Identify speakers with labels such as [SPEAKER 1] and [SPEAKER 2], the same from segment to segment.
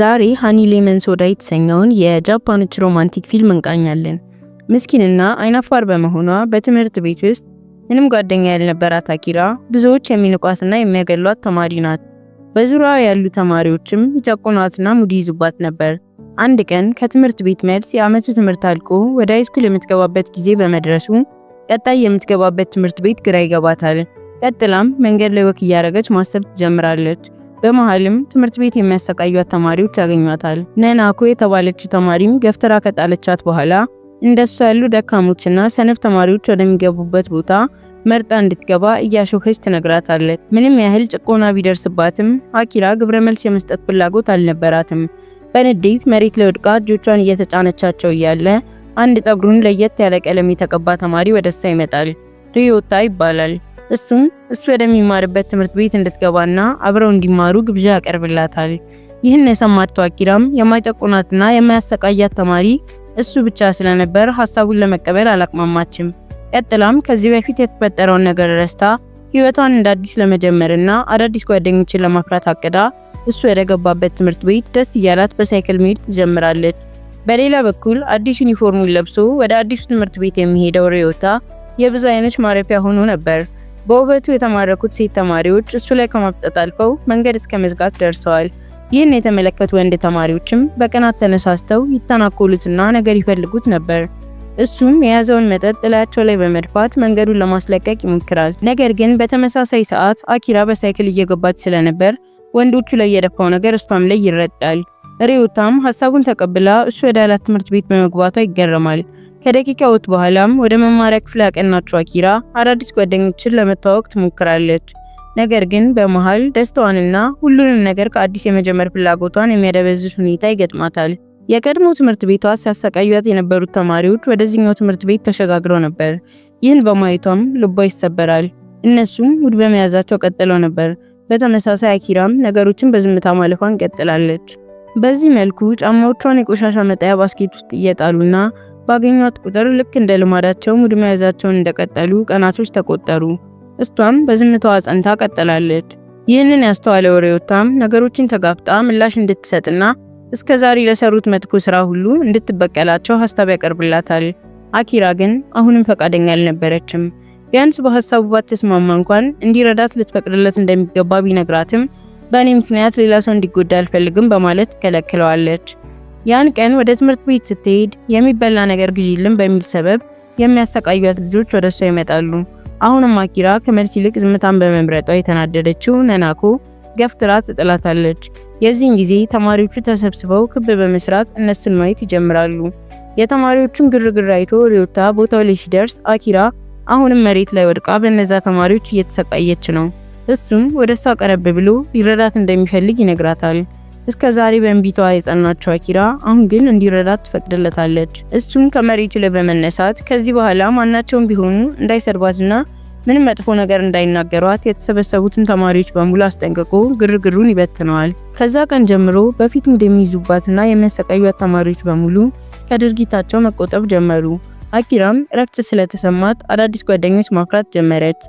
[SPEAKER 1] ዛሬ ሃኒ ሌመን ሶዳ የተሰኘውን የጃፓኖች ሮማንቲክ ፊልም እንቃኛለን። ምስኪንና አይናፋር በመሆኗ በትምህርት ቤት ውስጥ ምንም ጓደኛ ያልነበራት አኪራ ብዙዎች የሚንቋትና የሚያገሏት ተማሪ ናት። በዙሪያዋ ያሉ ተማሪዎችም ይጨቁኗትና ሙድ ይዙባት ነበር። አንድ ቀን ከትምህርት ቤት መልስ የዓመቱ ትምህርት አልቆ ወደ ሃይስኩል የምትገባበት ጊዜ በመድረሱ ቀጣይ የምትገባበት ትምህርት ቤት ግራ ይገባታል። ቀጥላም መንገድ ላይ ወክ እያደረገች ማሰብ ትጀምራለች። በመሃልም ትምህርት ቤት የሚያሰቃዩት ተማሪዎች ያገኟታል። ነናኮ የተባለችው ተማሪም ገፍትራ ከጣለቻት በኋላ እንደሷ ያሉ ደካሞችና ሰነፍ ተማሪዎች ወደሚገቡበት ቦታ መርጣ እንድትገባ እያሾከች ትነግራታለች። ምንም ያህል ጭቆና ቢደርስባትም አኪራ ግብረ መልስ የመስጠት ፍላጎት አልነበራትም። በንዴት መሬት ላይ ወድቃ እጆቿን እየተጫነቻቸው እያለ አንድ ጠጉሩን ለየት ያለ ቀለም የተቀባ ተማሪ ወደሷ ይመጣል። ሪዮታ ይባላል። እሱ ወደሚማርበት ትምህርት ቤት እንድትገባና አብረው እንዲማሩ ግብዣ ያቀርብላታል። ይህን የሰማችው አኪራም የማይጠቁናትና የማያሰቃያት ተማሪ እሱ ብቻ ስለነበር ሐሳቡን ለመቀበል አላቅማማችም። ቀጥላም ከዚህ በፊት የተፈጠረውን ነገር ረስታ ህይወቷን እንደ አዲስ ለመጀመርና አዳዲስ ጓደኞችን ለማፍራት አቅዳ እሱ ወደገባበት ትምህርት ቤት ደስ እያላት በሳይክል መሄድ ትጀምራለች። በሌላ በኩል አዲስ ዩኒፎርሙን ለብሶ ወደ አዲሱ ትምህርት ቤት የሚሄደው ሪዮታ የብዙ አይኖች ማረፊያ ሆኖ ነበር። በውበቱ የተማረኩት ሴት ተማሪዎች እሱ ላይ ከማፍጠጥ አልፈው መንገድ እስከ መዝጋት ደርሰዋል። ይህን የተመለከቱ ወንድ ተማሪዎችም በቅናት ተነሳስተው ይተናኮሉትና ነገር ይፈልጉት ነበር። እሱም የያዘውን መጠጥ ጥላቸው ላይ በመድፋት መንገዱን ለማስለቀቅ ይሞክራል። ነገር ግን በተመሳሳይ ሰዓት አኪራ በሳይክል እየገባች ስለነበር ወንዶቹ ላይ የደፋው ነገር እሷም ላይ ይረዳል። ሪዮታም ሐሳቡን ተቀብላ እሱ ወደ አላት ትምህርት ቤት በመግባቷ ይገረማል። ከደቂቃዎች በኋላም ወደ መማሪያ ክፍል ያቀናችው አኪራ አዳዲስ ጓደኞችን ለመተዋወቅ ትሞክራለች። ነገር ግን በመሃል ደስታዋንና ሁሉንም ነገር ከአዲስ የመጀመር ፍላጎቷን የሚያደበዝዝ ሁኔታ ይገጥማታል። የቀድሞ ትምህርት ቤቷ ሲያሰቃዩት የነበሩት ተማሪዎች ወደዚህኛው ትምህርት ቤት ተሸጋግረው ነበር። ይህን በማየቷም ልቧ ይሰበራል። እነሱም ሙድ በመያዛቸው ቀጥለው ነበር። በተመሳሳይ አኪራም ነገሮችን በዝምታ ማለፏን ቀጥላለች። በዚህ መልኩ ጫማዎቿን የቆሻሻ መጣያ ባስኬት ውስጥ እየጣሉና ባገኟት ቁጥር ልክ እንደ ልማዳቸው ሙድ መያዛቸውን እንደቀጠሉ ቀናቶች ተቆጠሩ። እሷም በዝምታዋ ጸንታ ቀጥላለች። ይህንን ያስተዋለው ሪዮታም ነገሮችን ተጋፍጣ ምላሽ እንድትሰጥና እስከዛሬ ለሰሩት መጥፎ ስራ ሁሉ እንድትበቀላቸው ሐሳብ ያቀርብላታል። አኪራ ግን አሁንም ፈቃደኛ አልነበረችም። ቢያንስ በሐሳቡ ባትስማማ እንኳን እንዲረዳት ልትፈቅድለት እንደሚገባ ቢነግራትም በእኔ ምክንያት ሌላ ሰው እንዲጎዳ አልፈልግም በማለት ትከለክለዋለች። ያን ቀን ወደ ትምህርት ቤት ስትሄድ የሚበላ ነገር ግዢልን በሚል ሰበብ የሚያሰቃዩት ልጆች ወደሷ ይመጣሉ። አሁንም አኪራ ከመልስ ይልቅ ዝምታን በመምረጧ የተናደደችው ነናኮ ገፍትራ ትጥላታለች። የዚህን ጊዜ ተማሪዎቹ ተሰብስበው ክብ በመስራት እነሱን ማየት ይጀምራሉ። የተማሪዎቹን ግርግር አይቶ ሪዮታ ቦታው ላይ ሲደርስ አኪራ አሁንም መሬት ላይ ወድቃ በእነዛ ተማሪዎች እየተሰቃየች ነው። እሱም ወደሷ ቀረብ ብሎ ሊረዳት እንደሚፈልግ ይነግራታል። እስከዛሬ በእንቢቷ የጸናችው አኪራ አሁን ግን እንዲረዳት ትፈቅድለታለች። እሱም ከመሬቱ ላይ በመነሳት ከዚህ በኋላ ማናቸውም ቢሆኑ እንዳይሰርባትና ምንም መጥፎ ነገር እንዳይናገሯት የተሰበሰቡትን ተማሪዎች በሙሉ አስጠንቅቆ ግርግሩን ይበትነዋል። ከዛ ቀን ጀምሮ በፊት ሙድ የሚይዙባትና የሚያሰቃዩት ተማሪዎች በሙሉ ከድርጊታቸው መቆጠብ ጀመሩ። አኪራም እረፍት ስለተሰማት አዳዲስ ጓደኞች ማፍራት ጀመረች።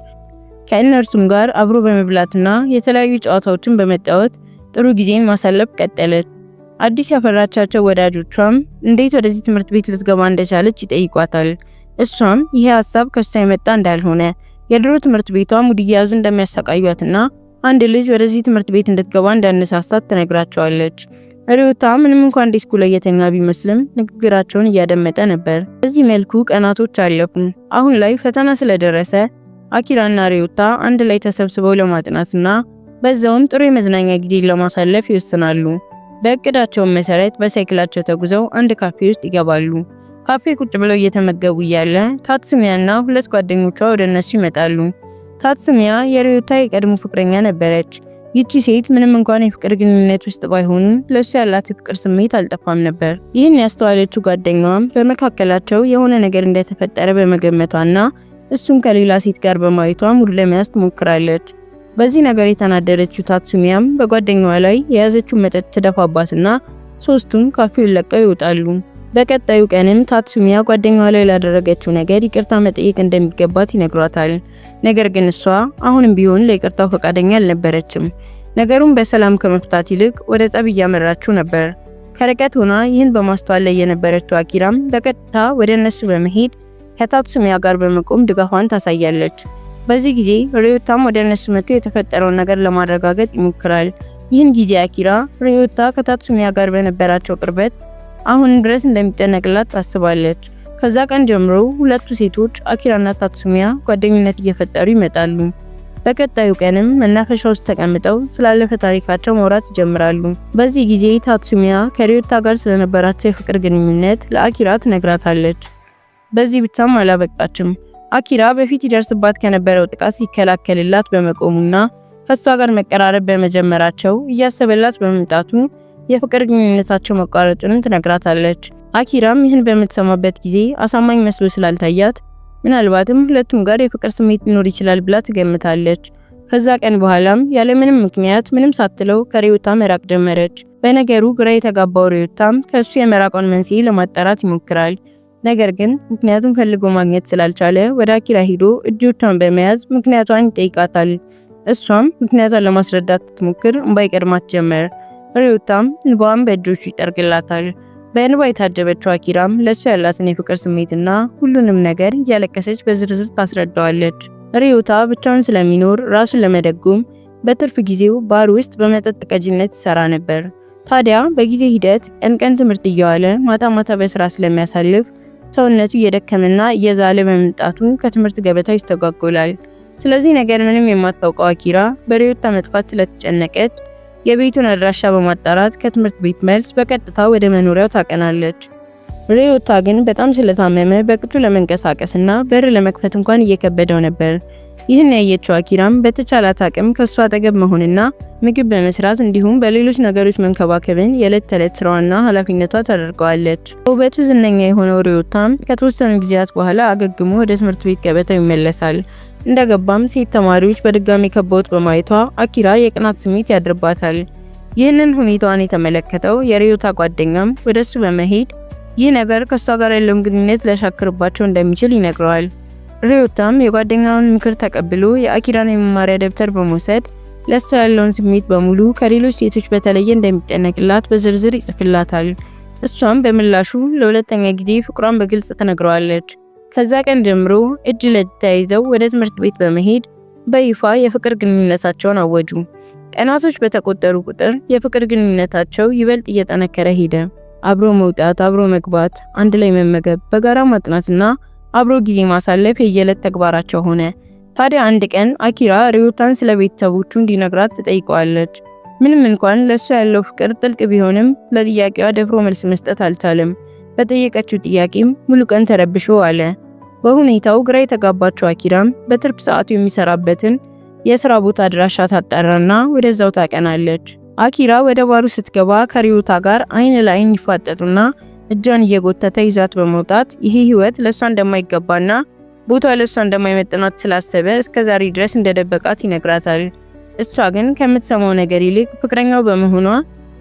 [SPEAKER 1] ከእነርሱም ጋር አብሮ በመብላትና የተለያዩ ጨዋታዎችን በመጫወት ጥሩ ጊዜን ማሳለፍ ቀጠለች። አዲስ ያፈራቻቸው ወዳጆቿም እንዴት ወደዚህ ትምህርት ቤት ልትገባ እንደቻለች ይጠይቋታል። እሷም ይሄ ሐሳብ ከሷ የመጣ እንዳልሆነ የድሮ ትምህርት ቤቷ ሙድ እየያዙ እንደሚያሰቃዩትና አንድ ልጅ ወደዚህ ትምህርት ቤት እንድትገባ እንዳነሳሳት ትነግራቸዋለች። ሪዮታ ምንም እንኳን ዲስኩ ላይ የተኛ ቢመስልም ንግግራቸውን እያደመጠ ነበር። በዚህ መልኩ ቀናቶች አለፉ። አሁን ላይ ፈተና ስለደረሰ አኪራና ሪዮታ አንድ ላይ ተሰብስበው ለማጥናትና በዛውም ጥሩ የመዝናኛ ጊዜ ለማሳለፍ ይወስናሉ። በእቅዳቸው መሰረት በሳይክላቸው ተጉዘው አንድ ካፌ ውስጥ ይገባሉ። ካፌ ቁጭ ብለው እየተመገቡ እያለ ታትሱሚያና ሁለት ጓደኞቿ ወደ እነሱ ይመጣሉ። ታትሱሚያ የሪዮታ የቀድሞ ፍቅረኛ ነበረች። ይቺ ሴት ምንም እንኳን የፍቅር ግንኙነት ውስጥ ባይሆኑ ለሱ ያላት የፍቅር ስሜት አልጠፋም ነበር። ይህን ያስተዋለችው ጓደኛዋም በመካከላቸው የሆነ ነገር እንደተፈጠረ በመገመቷና እሱን ከሌላ ሴት ጋር በማየቷ ሙድ ለመያዝ ትሞክራለች። በዚህ ነገር የተናደደችው ታትሱሚያም በጓደኛዋ ላይ የያዘችውን መጠጥ ትደፋባትና ሶስቱም ካፌውን ለቀው ይወጣሉ። በቀጣዩ ቀንም ታትሱሚያ ጓደኛዋ ላይ ላደረገችው ነገር ይቅርታ መጠየቅ እንደሚገባት ይነግሯታል። ነገር ግን እሷ አሁንም ቢሆን ለይቅርታው ፈቃደኛ አልነበረችም። ነገሩን በሰላም ከመፍታት ይልቅ ወደ ጸብ እያመራችው ነበር። ከርቀት ሆና ይህን በማስተዋል ላይ የነበረችው አኪራም በቀጥታ ወደ እነሱ በመሄድ ከታትሱሚያ ጋር በመቆም ድጋፏን ታሳያለች። በዚህ ጊዜ ሪዮታም ወደ እነሱ መጥቶ የተፈጠረውን ነገር ለማረጋገጥ ይሞክራል። ይህን ጊዜ አኪራ ሪዮታ ከታትሱሚያ ጋር በነበራቸው ቅርበት አሁን ድረስ እንደሚጠነቅላት ታስባለች። ከዛ ቀን ጀምሮ ሁለቱ ሴቶች አኪራና ታትሱሚያ ጓደኝነት እየፈጠሩ ይመጣሉ። በቀጣዩ ቀንም መናፈሻ ውስጥ ተቀምጠው ስላለፈ ታሪካቸው ማውራት ይጀምራሉ። በዚህ ጊዜ ታትሱሚያ ከሪዮታ ጋር ስለነበራቸው የፍቅር ግንኙነት ለአኪራ ትነግራታለች። በዚህ ብቻም አላበቃችም። አኪራ በፊት ይደርስባት ከነበረው ጥቃት ሲከላከልላት በመቆሙና ከሷ ጋር መቀራረብ በመጀመራቸው እያሰበላት በመምጣቱ የፍቅር ግንኙነታቸው መቋረጡን ትነግራታለች። አኪራም ይህን በምትሰማበት ጊዜ አሳማኝ መስሎ ስላልታያት ምናልባትም ሁለቱም ጋር የፍቅር ስሜት ሊኖር ይችላል ብላ ትገምታለች። ከዛ ቀን በኋላም ያለምንም ምክንያት ምንም ሳትለው ከሪዮታ መራቅ ጀመረች። በነገሩ ግራ የተጋባው ሪዮታም ከሱ የመራቋን መንስኤ ለማጣራት ይሞክራል። ነገር ግን ምክንያቱን ፈልጎ ማግኘት ስላልቻለ ወደ አኪራ ሄዶ እጆቿን በመያዝ ምክንያቷን ይጠይቃታል። እሷም ምክንያቷን ለማስረዳት ስትሞክር እንባ ይቀድማት ጀመር። ሪዮታም እንባዋን በእጆቹ ይጠርግላታል። በእንባ የታጀበችው አኪራም ለሱ ያላትን የፍቅር ስሜትና ሁሉንም ነገር እያለቀሰች በዝርዝር ታስረዳዋለች። ሪዮታ ብቻውን ስለሚኖር ራሱን ለመደጎም በትርፍ ጊዜው ባር ውስጥ በመጠጥ ቀጂነት ይሰራ ነበር። ታዲያ በጊዜ ሂደት ቀን ቀን ትምህርት እየዋለ ማታ ማታ በስራ ስለሚያሳልፍ ሰውነቱ እየደከመና እየዛለ በመምጣቱ ከትምህርት ገበታው ይስተጓጎላል። ስለዚህ ነገር ምንም የማታውቀው አኪራ በሪዮታ መጥፋት ስለተጨነቀች የቤቱን አድራሻ በማጣራት ከትምህርት ቤት መልስ በቀጥታ ወደ መኖሪያው ታቀናለች። ሪዮታ ግን በጣም ስለታመመ በቅጡ ለመንቀሳቀስና በር ለመክፈት እንኳን እየከበደው ነበር። ይህን ያየችው አኪራም በተቻላት አቅም ከሷ አጠገብ መሆንና ምግብ በመስራት እንዲሁም በሌሎች ነገሮች መንከባከብን የዕለት ተዕለት ስራዋና ኃላፊነቷ ታደርገዋለች። በውበቱ ዝነኛ የሆነው ሪዮታም ከተወሰኑ ጊዜያት በኋላ አገግሞ ወደ ትምህርት ቤት ገበታው ይመለሳል። እንደገባም ሴት ተማሪዎች በድጋሚ ከበውት በማየቷ አኪራ የቅናት ስሜት ያድርባታል። ይህንን ሁኔታዋን የተመለከተው የሪዮታ ጓደኛም ወደሱ በመሄድ ይህ ነገር ከሷ ጋር ያለውን ግንኙነት ሊያሻክርባቸው እንደሚችል ይነግረዋል። ሪዮታም የጓደኛውን ምክር ተቀብሎ የአኪራን የመማሪያ ደብተር በመውሰድ ለሷ ያለውን ስሜት በሙሉ ከሌሎች ሴቶች በተለየ እንደሚጠነቅላት በዝርዝር ይጽፍላታል። እሷም በምላሹ ለሁለተኛ ጊዜ ፍቅሯን በግልጽ ትነግረዋለች። ከዛ ቀን ጀምሮ እጅ ለእጅ ተያይዘው ወደ ትምህርት ቤት በመሄድ በይፋ የፍቅር ግንኙነታቸውን አወጁ። ቀናቶች በተቆጠሩ ቁጥር የፍቅር ግንኙነታቸው ይበልጥ እየጠነከረ ሄደ። አብሮ መውጣት፣ አብሮ መግባት፣ አንድ ላይ መመገብ፣ በጋራ ማጥናትና አብሮ ጊዜ ማሳለፍ የየዕለት ተግባራቸው ሆነ። ታዲያ አንድ ቀን አኪራ ሪዮታን ስለ ቤተሰቦቹ እንዲነግራት ትጠይቀዋለች። ምንም እንኳን ለሷ ያለው ፍቅር ጥልቅ ቢሆንም ለጥያቄዋ ደፍሮ መልስ መስጠት አልቻለም። በጠየቀችው ጥያቄም ሙሉ ቀን ተረብሾ አለ። በሁኔታው ግራ የተጋባችው አኪራም በትርፍ ሰዓቱ የሚሰራበትን የሥራ ቦታ አድራሻ ታጣራና ወደዛው ታቀናለች። አኪራ ወደ ባሩ ስትገባ ከሪዮታ ጋር አይን ለአይን ይፋጠጡና እጇን እየጎተተ ይዛት በመውጣት ይሄ ህይወት ለሷ እንደማይገባና ቦታው ለሷ እንደማይመጥናት ስላሰበ እስከዛሬ ድረስ እንደደበቃት ይነግራታል። እሷ ግን ከምትሰማው ነገር ይልቅ ፍቅረኛው በመሆኗ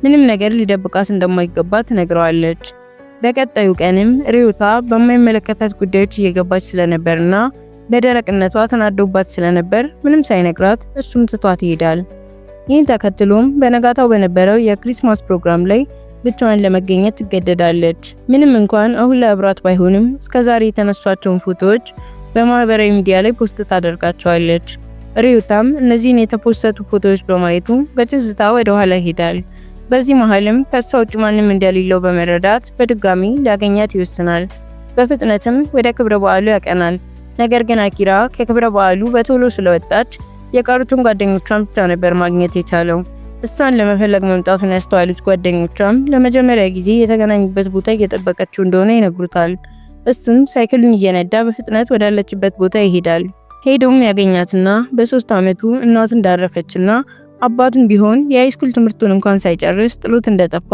[SPEAKER 1] ምንም ነገር ሊደብቃት እንደማይገባ ትነግረዋለች። በቀጣዩ ቀንም ሪዮታ በማይመለከታት ጉዳዮች እየገባች ስለነበርና በደረቅነቷ ተናዶባት ስለነበር ምንም ሳይነግራት እሱም ትቷት ይሄዳል። ይህን ተከትሎም በነጋታው በነበረው የክሪስማስ ፕሮግራም ላይ ብቻዋን ለመገኘት ትገደዳለች። ምንም እንኳን አሁን ላይ አብራት ባይሆንም እስከዛሬ የተነሷቸውን ፎቶዎች በማህበራዊ ሚዲያ ላይ ፖስት ታደርጋቸዋለች። ሪዮታም እነዚህን የተፖስተቱ ፎቶዎች በማየቱ በትዝታ ወደ ኋላ ይሄዳል። በዚህ መሃልም ከሷ ውጭ ማንም እንደሌለው በመረዳት በድጋሚ ሊያገኛት ይወስናል። በፍጥነትም ወደ ክብረ በዓሉ ያቀናል። ነገር ግን አኪራ ከክብረ በዓሉ በቶሎ ስለወጣች የቀሩትን ጓደኞቿን ብቻ ነበር ማግኘት የቻለው። እሷን ለመፈለግ መምጣቱን ያስተዋሉት ጓደኞቿም ለመጀመሪያ ጊዜ የተገናኙበት ቦታ እየጠበቀችው እንደሆነ ይነግሩታል። እሱም ሳይክሉን እየነዳ በፍጥነት ወዳለችበት ቦታ ይሄዳል። ሄዶም ያገኛትና በ3 ዓመቱ እናቱ እንዳረፈችና አባቱን ቢሆን የሃይስኩል ትምህርቱን እንኳን ሳይጨርስ ጥሎት እንደጠፋ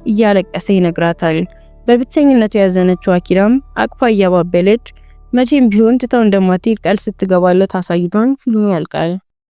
[SPEAKER 1] እያለቀሰ ይነግራታል። በብቸኝነቱ ያዘነችው አኪራም አቅፋ እያባበለች መቼም ቢሆን ትተው እንደማትሄድ ቃል ስትገባለት አሳይቷን ፊልሙ ያልቃል።